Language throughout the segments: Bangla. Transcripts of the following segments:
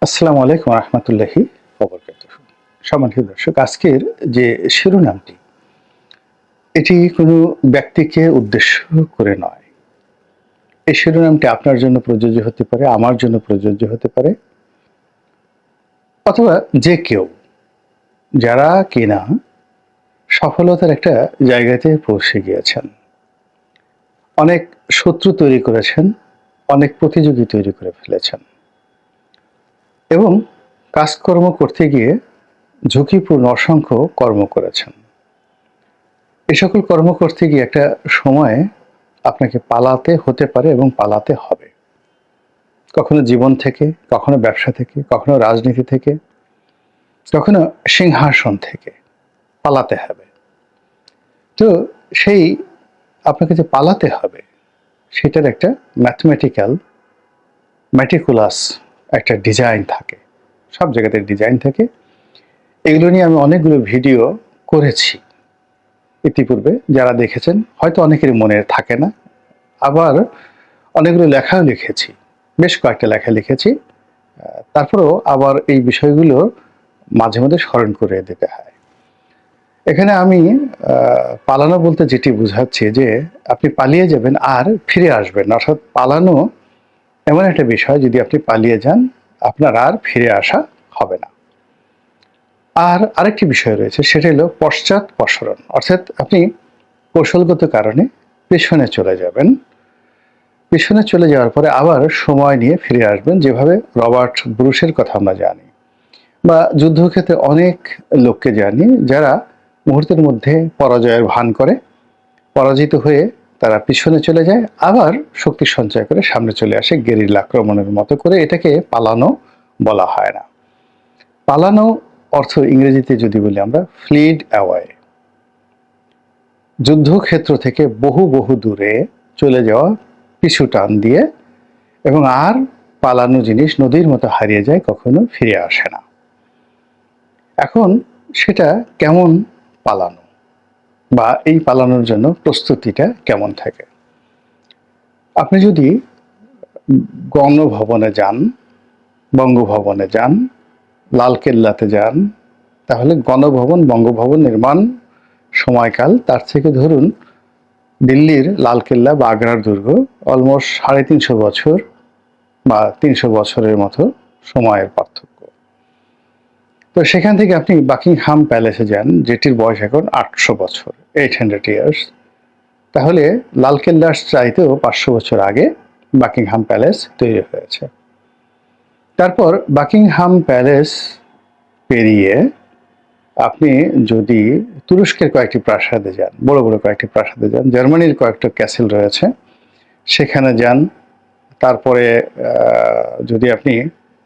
আসসালামু আলাইকুম রহমতুল্লাহি ওবরকাতুহু। সম্মানিত দর্শক, আজকের যে শিরোনামটি, এটি কোনো ব্যক্তিকে উদ্দেশ্য করে নয়। এই শিরোনামটি আপনার জন্য প্রযোজ্য হতে পারে, আমার জন্য প্রযোজ্য হতে পারে, অথবা যে কেউ যারা কিনা সফলতার একটা জায়গাতে পৌঁছে গিয়েছেন, অনেক শত্রু তৈরি করেছেন, অনেক প্রতিযোগী তৈরি করে ফেলেছেন এবং কাজকর্ম করতে গিয়ে ঝুঁকিপূর্ণ অসংখ্য কর্ম করেছেন। এ সকল কর্ম করতে গিয়ে একটা সময়ে আপনাকে পালাতে হতে পারে এবং পালাতে হবে। কখনো জীবন থেকে, কখনো ব্যবসা থেকে, কখনো রাজনীতি থেকে, কখনো সিংহাসন থেকে পালাতে হবে। তো সেই আপনাকে যে পালাতে হবে, সেটার একটা ম্যাথমেটিক্যাল ম্যাটিকুলাস একটা ডিজাইন থাকে। সব জায়গাতে ডিজাইন থাকে। এগুলো নিয়ে আমি অনেকগুলো ভিডিও করেছি ইতিপূর্বে। যারা দেখেছেন হয়তো অনেকেরই মনে থাকে না, আবার অনেকগুলো লেখাও লিখেছি, বেশ কয়েকটা লেখা লিখেছি। তারপরেও আবার এই বিষয়গুলো মাঝে মধ্যে স্মরণ করে দিতে হয়। এখানে আমি পালানো বলতে যেটি বুঝাচ্ছি যে আপনি পালিয়ে যাবেন আর ফিরে আসবেন না। অর্থাৎ পালানো এমন একটা বিষয়, যদি আপনি পালিয়ে যান আপনার আর ফিরে আসা হবে না। আর আরেকটি বিষয় রয়েছে, সেটা হলো পশ্চাৎপসরণ। অর্থাৎ আপনি কৌশলগত কারণে পেছনে চলে যাবেন। পেছনে চলে যাওয়ার পরে আবার সময় নিয়ে ফিরে আসবেন, যেভাবে রবার্ট ব্রুসের কথা আমরা জানি, বা যুদ্ধক্ষেত্রে অনেক লোককে জানি যারা মুহূর্তের মধ্যে পরাজয়ের ভান করে, পরাজিত হয়ে তারা পিছনে চলে যায়, আবার শক্তি সঞ্চয় করে সামনে চলে আসে গেরিলা আক্রমণের মতো করে। এটাকে পালানো বলা হয় না। পালানো অর্থ ইংরেজিতে যদি বলি আমরা, ফ্লিড অ্যাওয়ে। যুদ্ধক্ষেত্র থেকে বহু বহু দূরে চলে যাওয়া পিছু টান দিয়ে, এবং আর পালানো জিনিস নদীর মতো হারিয়ে যায়, কখনো ফিরে আসে না। এখন সেটা কেমন পালানো, বা এই পালানোর জন্য প্রস্তুতিটা কেমন থাকে? আপনি যদি গণভবনে যান, বঙ্গভবনে যান, লালকেল্লাতে যান, তাহলে গণভবন, বঙ্গভবন নির্মাণ সময়কাল তার থেকে ধরুন দিল্লির লালকেল্লা বা আগ্রার দুর্গ অলমোস্ট ৩৫০ বছর বা ৩০০ বছরের মতো সময়ের পার্থক্য। তো সেখান থেকে আপনি বাকিংহাম প্যালেসে যান, যেটির বয়স এখন ৮০০ বছর, 800 ইয়ার্স। তাহলে লালকেল্লার চাইতেও ৫০০ বছর আগে বাকিংহাম প্যালেস তৈরি হয়েছে। তারপর বাকিংহাম প্যালেস পেরিয়ে আপনি যদি তুরস্কের কয়েকটি প্রাসাদে যান, বড় বড় কয়েকটি প্রাসাদে যান, জার্মানির কয়েকটা ক্যাসেল রয়েছে, সেখানে যান। তারপরে যদি আপনি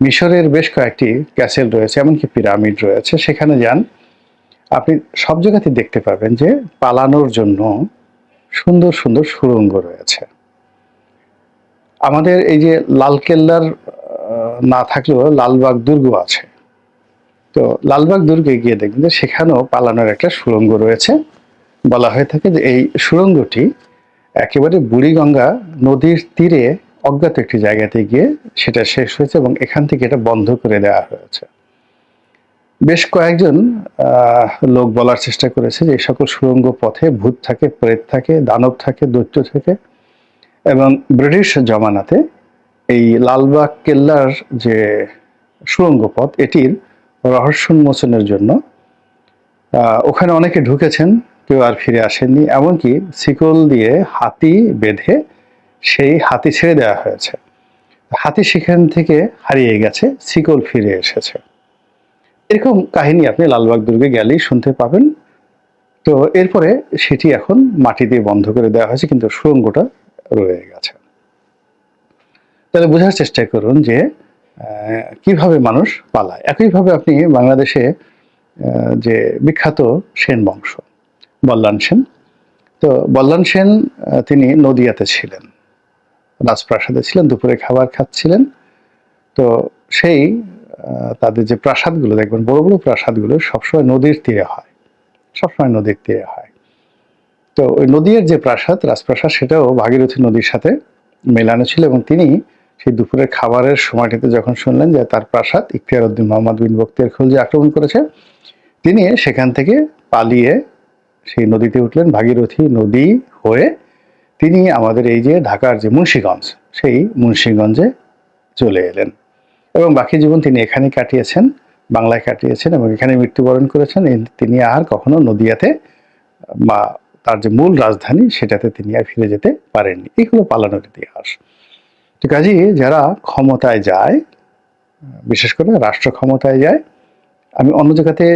মিশরের বেশ কয়েকটি ক্যাসেল রয়েছে, এমনকি পিরামিড রয়েছে, সেখানে যান, আপনি সব জায়গাতে দেখতে পাবেন যে পালানোর জন্য সুন্দর সুন্দর সুড়ঙ্গ রয়েছে। আমাদের এই যে লালকেল্লার না থাকলেও লালবাগ দুর্গ আছে। তো লালবাগ দুর্গে গিয়ে দেখবেন যে সেখানেও পালানোর একটা সুড়ঙ্গ রয়েছে। বলা হয়ে থাকে যে এই সুড়ঙ্গটি একেবারে বুড়িগঙ্গা নদীর তীরে অজ্ঞাত একটি জায়গাতে গিয়ে সেটা শেষ হয়েছে, এবং এখান থেকে এটা বন্ধ করে দেওয়া হয়েছে। বেশ কয়েকজন লোক বলার চেষ্টা করেছে যে এই সকল সুড়ঙ্গ পথে ভূত থাকে, প্রেত থাকে, দানব থাকে, দৈত্য থাকে, এবং ব্রিটিশ জমানাতে এই লালবাগ কেল্লার যে সুড়ঙ্গ পথ, এটির রহস্য উন্মোচনের জন্য ওখানে অনেকে ঢুকেছেন, কেউ আর ফিরে আসেননি। এমনকি শিকল দিয়ে হাতি বেঁধে সেই হাতি ছেড়ে দেওয়া হয়েছে। হাতি সেখান থেকে হারিয়ে গেছে, শিকল ফিরে এসেছে। এরকম কাহিনী আপনি লালবাগ দুর্গে গেলেই শুনতে পাবেন। তো এরপরে সেটি এখন মাটি দিয়ে বন্ধ করে দেওয়া হয়েছে, কিন্তু সুড়ঙ্গটা রয়ে গেছে। তাহলে বোঝার চেষ্টা করুন যে কিভাবে মানুষ পালায়। একইভাবে আপনি বাংলাদেশে যে বিখ্যাত সেন বংশ, বল্লান সেন, তো বল্লান সেন তিনি নদিয়াতে ছিলেন, রাজপ্রাসাদে ছিলেন, দুপুরে খাবার খাচ্ছিলেন। তো সেই তাদের যে প্রাসাদগুলো দেখবেন, বড় বড় প্রাসাদগুলো সবসময় নদীর তীরে হয়, সবসময় নদীর তীরে হয়। তো ওই নদীর যে প্রাসাদ, রাজপ্রাসাদ, সেটাও ভাগীরথী নদীর সাথে মেলানো ছিল, এবং তিনি সেই দুপুরের খাবারের সময়টিতে যখন শুনলেন যে তার প্রাসাদ ইখতিয়ার উদ্দিন মোহাম্মদ বিন বখতিয়ার খলজি আক্রমণ করেছে, তিনি সেখান থেকে পালিয়ে সেই নদীতে উঠলেন। ভাগীরথী নদী হয়ে তিনি আমাদের এই যে ঢাকার যে মুন্সিগঞ্জ, সেই মুন্সিগঞ্জে চলে এলেন এবং বাকি জীবন তিনি এখানেই কাটিয়েছেন, বাংলায় কাটিয়েছেন এবং এখানে মৃত্যুবরণ করেছেন। তিনি আর কখনো নদিয়াতে বা তার যে মূল রাজধানী সেটাতে তিনি আর ফিরে যেতে পারেননি। এই হলো পালানোর ইতিহাস। তো কাজেই যারা ক্ষমতায় যায়, বিশেষ করে রাষ্ট্র ক্ষমতায় যায়, আমি অন্য জায়গাতে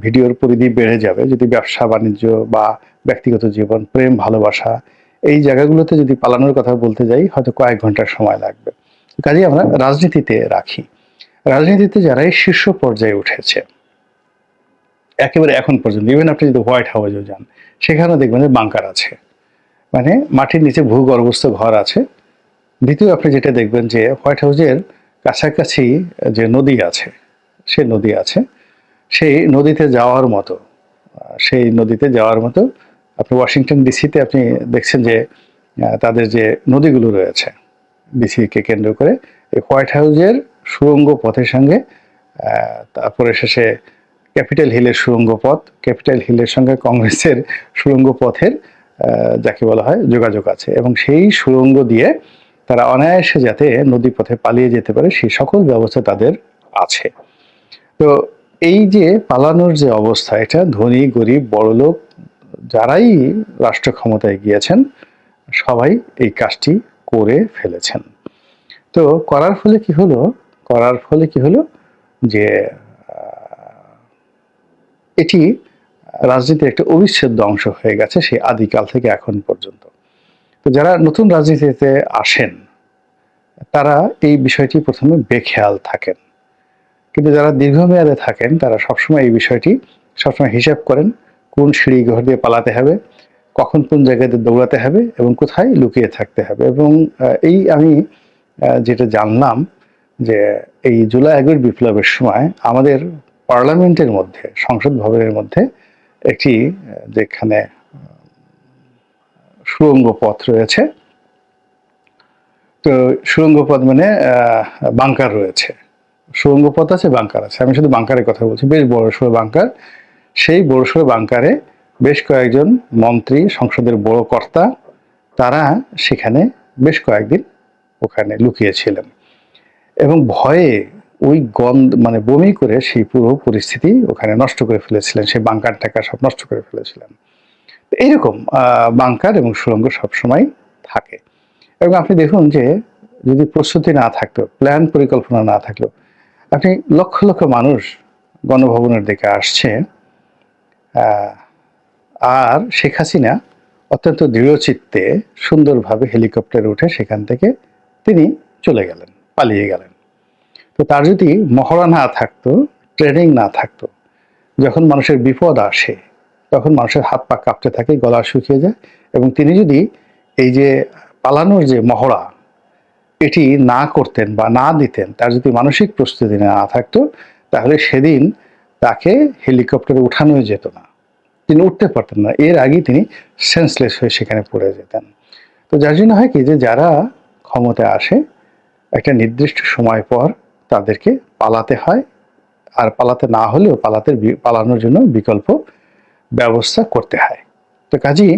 ভিডিওর পরিধি বেড়ে যাবে যদি ব্যবসা বাণিজ্য বা ব্যক্তিগত জীবন, প্রেম, ভালোবাসা এই জায়গাগুলোতে যদি পালানোর কথা বলতে যাই হয়তো কয়েক ঘন্টার সময় লাগবে। কাজেই আমরা রাজনীতিতে রাখি। রাজনীতিতে যারাই শীর্ষ পর্যায়ে উঠেছে একেবারে এখন পর্যন্ত, ইভেন আপনি যদি হোয়াইট হাউসেও যান সেখানেও দেখবেন যে বাংকার আছে, মানে মাটির নিচে ভূগর্ভস্থ ঘর আছে। দ্বিতীয় আপনি যেটা দেখবেন যে হোয়াইট হাউসের কাছাকাছি যে নদী আছে, সে নদী আছে, সেই নদীতে যাওয়ার মতো, সেই নদীতে যাওয়ার মতো আপনি ওয়াশিংটন ডিসিতে আপনি দেখছেন যে তাদের যে নদীগুলো রয়েছে ডিসিকে কেন্দ্র করে, এই হোয়াইট হাউসের সুড়ঙ্গ পথের সঙ্গে তারপরে শেষে ক্যাপিটাল হিলের সুড়ঙ্গ পথ, ক্যাপিটাল হিলের সঙ্গে কংগ্রেসের সুড়ঙ্গ পথের যাকে বলা হয় যোগাযোগ আছে এবং সেই সুড়ঙ্গ দিয়ে তারা অনায়াসে যাতে নদী পথে পালিয়ে যেতে পারে সেই সকল ব্যবস্থা তাদের আছে। তো এই যে পালানোর যে অবস্থা, এটা ধনী গরিব বড়লোক যারাই রাষ্ট্র ক্ষমতায় গিয়েছেন সবাই এই কাজটি করে ফেলেছেন। তো করার ফলে কি হলো যে এটি রাজনীতির একটা অবিচ্ছেদ্য অংশ হয়ে গেছে সেই আদিকাল থেকে এখন পর্যন্ত। তো যারা নতুন রাজনীতিতে আসেন তারা এই বিষয়টি প্রথমে বেখেয়াল থাকেন, কিন্তু যারা দীর্ঘমেয়াদে থাকেন তারা সবসময় এই বিষয়টি সবসময় হিসাব করেন, কোন সিঁড়ি ঘর দিয়ে পালাতে হবে, কখন কোন জায়গাতে দৌড়াতে হবে এবং কোথায় লুকিয়ে থাকতে হবে। এবং এই আমি যেটা জানলাম যে এই জুলাই আগস্ট বিপ্লবের সময় আমাদের পার্লামেন্টের মধ্যে, সংসদ ভবনের মধ্যে একটি যেখানে সুড়ঙ্গ পথ রয়েছে, তো সুড়ঙ্গ পথ মানে বাংকার রয়েছে, সুড়ঙ্গ পথ আছে, বাংকার আছে, আমি শুধু বাংকারের কথা বলছি, বেশ বড়সড় বাংকার। সেই বড়সড় বাংকারে বেশ কয়েকজন মন্ত্রী, সংসদের বড় কর্তা, তারা সেখানে বেশ কয়েকদিন ওখানে লুকিয়েছিলেন এবং ভয়ে ওই গন্ধ মানে বমি করে সেই পুরো পরিস্থিতি ওখানে নষ্ট করে ফেলেছিলেন, সেই বাংকার টাকা সব নষ্ট করে ফেলেছিলেন। এইরকম বাংকার এবং সুড়ঙ্গ সবসময় থাকে। এবং আপনি দেখুন যে যদি প্রস্তুতি না থাকতো, প্ল্যান পরিকল্পনা না থাকলো, আপনি লক্ষ লক্ষ মানুষ গণভবনের দিকে আসছে আর শেখ হাসিনা অত্যন্ত দৃঢ়চিত্তে সুন্দরভাবে হেলিকপ্টারে উঠে সেখান থেকে তিনি চলে গেলেন, পালিয়ে গেলেন। তো তার যদি মহড়া না থাকতো, ট্রেনিং না থাকতো, যখন মানুষের বিপদ আসে তখন মানুষের হাত পা কাঁপতে থাকে, গলা শুকিয়ে যায়, এবং তিনি যদি এই যে পালানোর যে মহড়া এটি না করতেন বা না দিতেন, তার যদি মানসিক প্রস্তুতি না থাকতো তাহলে সেদিন তাকে হেলিকপ্টারে উঠানোই যেত না, তিনি উঠতে পারতেন না, এর আগেই তিনি সেন্সলেস হয়ে সেখানে পড়ে যেতেন। তো যার জন্য হয় কি যে যারা ক্ষমতায় আসে একটা নির্দিষ্ট সময় পর তাদেরকে পালাতে হয়, আর পালাতে না হলেও পালানোর জন্য বিকল্প ব্যবস্থা করতে হয়। তো কাজেই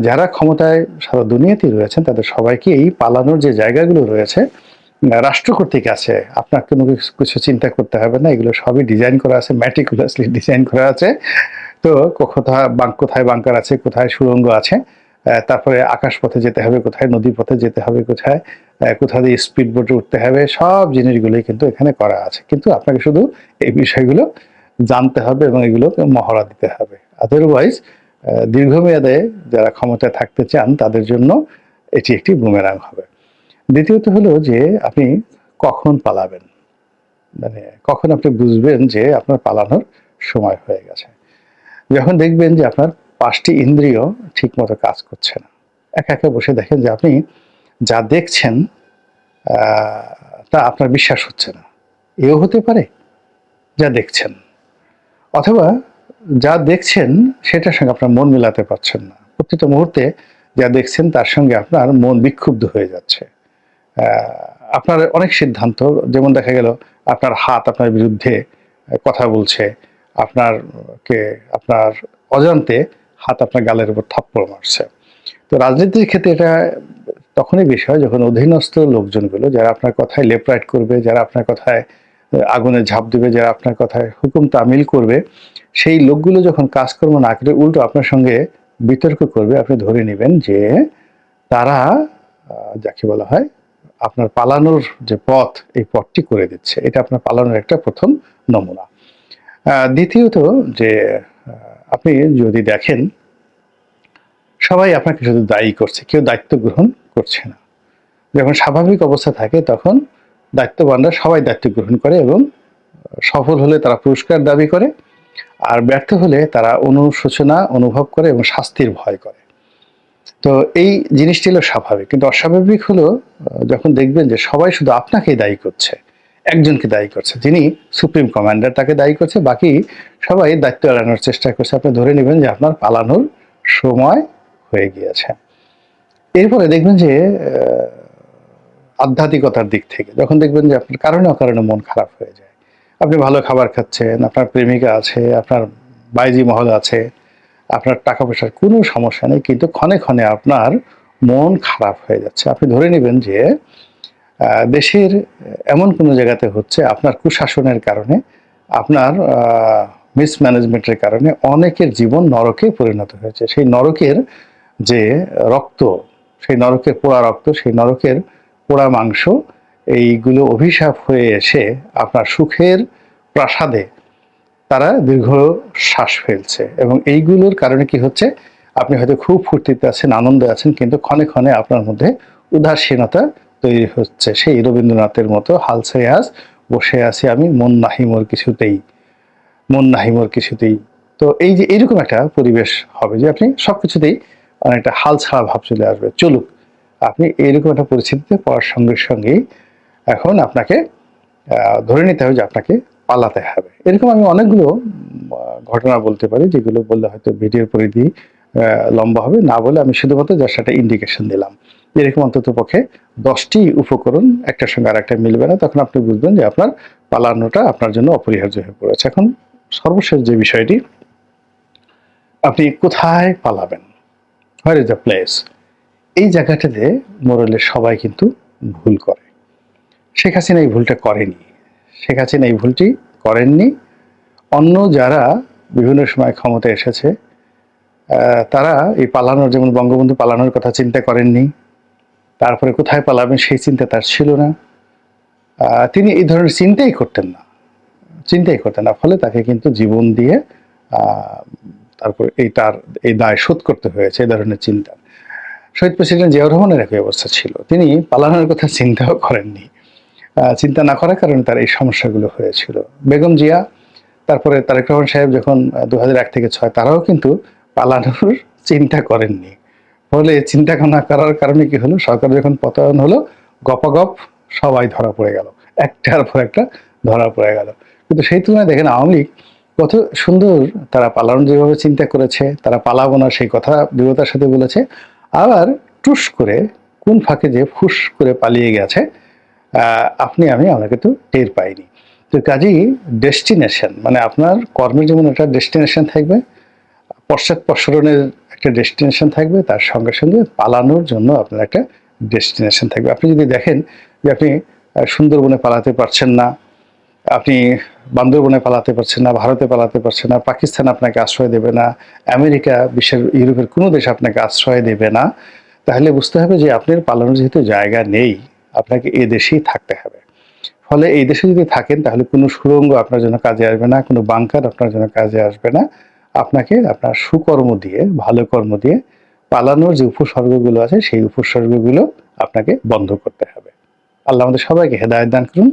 যারা ক্ষমতায় সারা দুনিয়াতেই রয়েছেন তাদের সবাইকে এই পালানোর যে জায়গাগুলো রয়েছে রাষ্ট্র কর্তৃক আছে, আপনার কোনো কিছু চিন্তা করতে হবে না, এগুলো সবই ডিজাইন করা আছে, ম্যাটিকুলাসলি ডিজাইন করা আছে। তো কোথায় বাংকার আছে, কোথায় সুড়ঙ্গ আছে, তারপরে আকাশ পথে যেতে হবে, কোথায় নদী পথে যেতে হবে, কোথা দিয়ে স্পিড বোটে উঠতে হবে, সব জিনিসগুলোই কিন্তু এখানে করা আছে। কিন্তু আপনাকে শুধু এই বিষয়গুলো জানতে হবে এবং এগুলোকে মহড়া দিতে হবে। আদারওয়াইজ দীর্ঘমেয়াদে যারা ক্ষমতায় থাকতে চান তাদের জন্য এটি একটি বুমেরাং হবে। দ্বিতীয়ত হলো যে আপনি কখন পালাবেন, মানে কখন আপনি বুঝবেন যে আপনার পালানোর সময় হয়ে গেছে। যখন দেখবেন যে আপনার 5টি ইন্দ্রিয় ঠিক মতো কাজ করছে না, একা একা বসে দেখেন যে আপনি যা দেখছেন তা আপনার বিশ্বাস হচ্ছে না, এও হতে পারে যা দেখছেন, অথবা যা দেখছেন সেটার সঙ্গে আপনার মন মেলাতে পারছেন না, প্রতিটা মুহূর্তে যা দেখছেন তার সঙ্গে আপনার মন বিক্ষুব্ধ হয়ে যাচ্ছে, আপনার অনেক সিদ্ধান্ত, যেমন দেখা গেল আপনার হাত আপনার বিরুদ্ধে কথা বলছে, আপনার অজান্তে হাত আপনার গালের উপর থাপ্পড় মারছে। তো রাজনীতির ক্ষেত্রে এটা তখনই বিষয় যখন অধীনস্থ লোকজনগুলো যারা আপনার কথায় লেফট রাইট করবে, যারা আপনার কথায় আগুনে ঝাঁপ দেবে, যারা আপনার কথায় হুকুম তামিল করবে, সেই লোকগুলো যখন কাজকর্ম না করে উল্টো আপনার সঙ্গে বিতর্ক করবে, আপনি ধরে নেবেন যে তারা যাকে বলা হয় আপনার পালানোর যে পথ, এই পথটি করে দিচ্ছে। এটা আপনার পালানোর একটা প্রথম নমুনা। দ্বিতীয়ত যে আপনি যদি দেখেন সবাই আপনাকে শুধু দায়ী করছে, কেউ দায়িত্ব গ্রহণ করছে না। যখন স্বাভাবিক অবস্থা থাকে তখন দায়িত্ববানরা সবাই দায়িত্ব গ্রহণ করে এবং সফল হলে তারা পুরস্কার দাবি করে, আর ব্যর্থ হলে তারা অনুশোচনা অনুভব করে এবং শাস্তির ভয় করে। তো এই জিনিসটি হলো স্বাভাবিক, কিন্তু অস্বাভাবিক হলো যখন দেখবেন যে সবাই শুধু আপনাকেই দায়ী করছে, একজনকে দায়ী করছে, যিনি সুপ্রিম কমান্ডার, তাকে দায়ী করছে, বাকি সবাই দায়িত্ব এড়ানোর চেষ্টা করছে। আপনি ধরে নেবেন যে আপনার পালানোর সময় হয়ে গিয়েছে। এরপরে দেখবেন যে আধ্যাত্মিকতার দিক থেকে যখন দেখবেন যে আপনার কারণে অকারণে মন খারাপ হয়ে যায়, আপনি ভালো খাবার খাচ্ছেন, আপনার প্রেমিকা আছে, আপনার বাইজি মহল আছে, আপনার টাকা পয়সার কোনো সমস্যা নেই, কিন্তু ক্ষণে ক্ষণে আপনার মন খারাপ হয়ে যাচ্ছে। আপনি ধরে নেবেন যে দেশের এমন কোনো জায়গাতে হচ্ছে আপনার কুশাসনের কারণে, আপনার মিসম্যানেজমেন্টের কারণে অনেকের জীবন নরকে পরিণত হয়েছে। সেই নরকের যে রক্ত, সেই নরকের পোড়া রক্ত, সেই নরকের পোড়া মাংস, এইগুলো অভিশাপ হয়ে এসে আপনার সুখের প্রাসাদে তারা দীর্ঘ শ্বাস ফেলছে। এবং এইগুলোর কারণে কি হচ্ছে, আপনি হয়তো খুব ফুর্তিতে আছেন, আনন্দে আছেন, কিন্তু ক্ষণে ক্ষণে আপনার মধ্যে উদাসীনতা তৈরি হচ্ছে। সেই রবীন্দ্রনাথের মতো হাল ছেড়ে আজ বসে আছি আমি, মন নাহি মোর কিছুতেই, মন নাহি মোর কিছুতেই। তো এই যে এইরকম একটা পরিবেশ হবে যে আপনি সবকিছুতেই অনেকটা হাল ছাড়া ভাব চলে আসবে। চলুক, আপনি এইরকম একটা পরিস্থিতিতে পড়ার সঙ্গে সঙ্গেই এখন আপনাকে ধরে নিতে হবে যে আপনাকে পালাতে হবে। এরকম আমি অনেকগুলো ঘটনা বলতে পারি, যেগুলো বললে হয়তো ভিডিওর পরিধি লম্বা হবে, না বলে আমি শুধুমাত্র জাস্ট একটা ইন্ডিকেশন দিলাম। এরকম অন্তত পক্ষে 10টি উপকরণ একটার সঙ্গে আরেকটা মিলবে না, তখন আপনি বুঝবেন যে আপনার পালানোটা আপনার জন্য অপরিহার্য হয়ে পড়েছে। এখন সর্বশেষ যে বিষয়টি, আপনি কোথায় পালাবেন, হোয়ার ইজ দ্য প্লেস, এই জায়গাটাতে মোরালে সবাই কিন্তু ভুল করে। শেখ হাসিনা এই ভুলটা করেনি, শেখ হাসিনা এই ভুলটি করেননি। অন্য যারা বিভিন্ন সময় ক্ষমতায় এসেছে তারা এই পালানোর, যেমন বঙ্গবন্ধু পালানোর কথা চিন্তা করেননি, তারপরে কোথায় পালাবেন সেই চিন্তা তার ছিল না, তিনি এই ধরনের চিন্তাই করতেন না, ফলে তাকে কিন্তু জীবন দিয়ে তারপর এই দায় শোধ করতে হয়েছে এই ধরনের চিন্তা। শহীদ প্রেসিডেন্ট জিয়াউর রহমানের একই অবস্থা ছিল, তিনি পালানোর কথা চিন্তাও করেননি, চিন্তা না করার কারণে তার এই সমস্যাগুলো হয়েছিল। বেগম জিয়া, তারপরে তারেক রহমান সাহেব যখন 2001 থেকে 2006, তারাও কিন্তু পালানোর চিন্তা করেননি। ফলে চিন্তা না করার কারণে কি হলো, সরকার যখন পতন হলো, গপাগপ সবাই ধরা পড়ে গেল, একটার পর একটা ধরা পড়ে গেল। কিন্তু সেই তুলনায় দেখেন আওয়ামী লীগ কত সুন্দর, তারা পালানোর যেভাবে চিন্তা করেছে, তারা পালাবো না সেই কথা দৃঢ়তার সাথে বলেছে, আবার টুস করে কোন ফাঁকে যে ফুস করে পালিয়ে গেছে আমরা কিন্তু টের পাইনি। তো কাজেই ডেস্টিনেশন, মানে আপনার কর্মের যেমন একটা ডেস্টিনেশন থাকবে, পশ্চাৎপসরণের একটা ডেস্টিনেশন থাকবে, তার সঙ্গে সঙ্গে পালানোর জন্য আপনার একটা ডেস্টিনেশন থাকবে। আপনি যদি দেখেন যে আপনি সুন্দরবনে পালাতে পারছেন না, আপনি বান্দরবনে পালাতে পারছেন না, ভারতে পালাতে পারছেন না, পাকিস্তান আপনাকে আশ্রয় দেবে না, আমেরিকা, বিশ্বের ইউরোপের কোনো দেশ আপনাকে আশ্রয় দেবে না, তাহলে বুঝতে হবে যে আপনার পালানোর যেহেতু জায়গা নেই, আপনাকে এই দেশেই থাকতে হবে। ফলে এই দেশে যদি থাকেন তাহলে কোনো সুড়ঙ্গ আপনার জন্য কাজে আসবে না, কোনো বাংকার আপনার জন্য কাজে আসবে না। আপনাকে আপনার সুকর্ম দিয়ে, ভালো কর্ম দিয়ে পালানোর যে উপসর্গগুলো আছে সেই উপসর্গগুলো আপনাকে বন্ধ করতে হবে। আল্লাহ আমাদের সবাইকে হেদায়েত দান করুন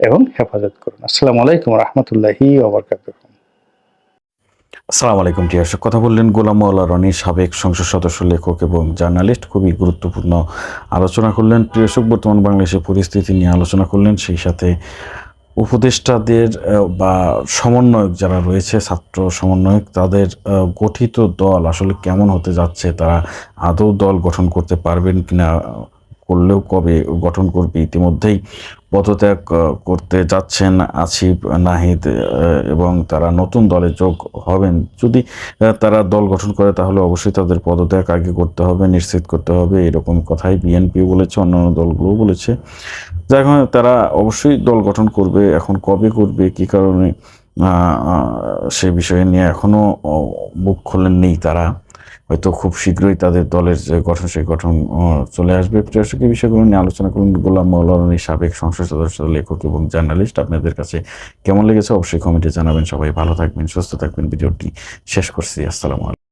এবং হেফাজত করুন। আসসালামু আলাইকুম ওয়া রাহমাতুল্লাহি ওয়া বারাকাতুহু। আসসালামু আলাইকুম। দর্শক, কথা বললেন গোলাম মাওলা রনি, সাবেক সংসদ সদস্য, লেখক এবং জার্নালিস্ট। খুবই গুরুত্বপূর্ণ আলোচনা করলেন। দর্শক, বর্তমান বাংলাদেশের পরিস্থিতি নিয়ে আলোচনা করলেন, সেই সাথে উপদেষ্টাদের বা সমন্বয়ক যারা রয়েছে, ছাত্র সমন্বয়ক, তাদের গঠিত দল আসলে কেমন হতে যাচ্ছে, তারা আদৌ দল গঠন করতে পারবেন কিনা, করলেও কবে গঠন করবে। ইতিমধ্যেই পদত্যাগ করতে যাচ্ছেন আসিফ নাহিদ এবং তারা নতুন দলে যোগ হবেন। যদি তারা দল গঠন করে তাহলে অবশ্যই তাদের পদত্যাগ আগে করতে হবে, নিশ্চিত করতে হবে, এরকম কথাই বিএনপি বলেছে, অন্যান্য দলগুলোও বলেছে। যার কারণে তারা অবশ্যই দল গঠন করবে। এখন কবে করবে, কী কারণে, সে বিষয়ে নিয়ে এখনও মুখ খোলেননি তারা। হয়তো খুব শীঘ্রই তাদের দলের যে গঠন সেই গঠন চলে আসবে। প্রিয়দর্শক, এই বিষয়গুলো নিয়ে আলোচনা করুন গোলাম মাওলা রনি, সাবেক সংসদ সদস্য, লেখক এবং জার্নালিস্ট। আপনাদের কাছে কেমন লেগেছে অবশ্যই কমেন্টে জানাবেন। সবাই ভালো থাকবেন, সুস্থ থাকবেন। ভিডিওটি শেষ করছি। আসসালামু আলাইকুম।